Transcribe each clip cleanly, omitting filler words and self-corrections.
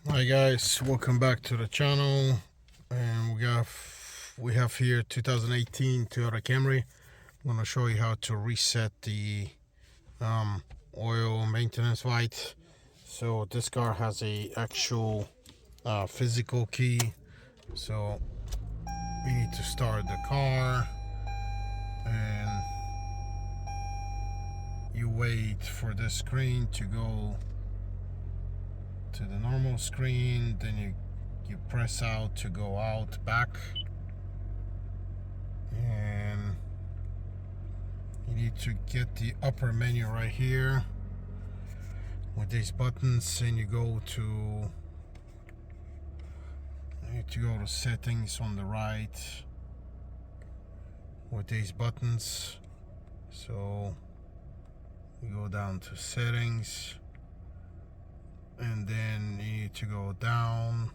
Hi guys, welcome back to the channel. And we have here 2018 Toyota Camry. I'm going to show you how to reset the oil maintenance light. So this car has a actual physical key. So we need to start the car and you wait for the screen to go to the normal screen, then you press out to go out back, and you need to get the upper menu right here with these buttons, and you need to go to settings on the right with these buttons. So you go down to settings, and then you need to go down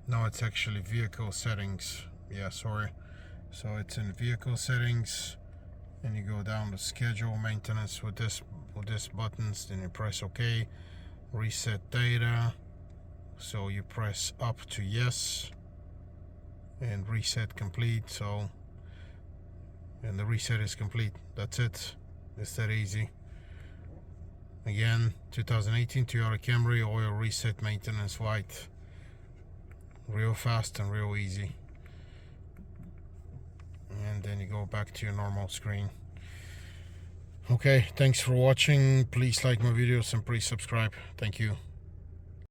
no, it's actually vehicle settings. Yeah, sorry. So it's in vehicle settings, and you go down to schedule maintenance with this buttons, then you press OK. Reset data, so you press up to yes, and reset complete. So, and the reset is complete. That's it. It's that easy. Again, 2018 Toyota Camry oil reset maintenance light. Real fast and real easy. And then you go back to your normal screen. Okay, thanks for watching. Please like my videos and please subscribe. Thank you.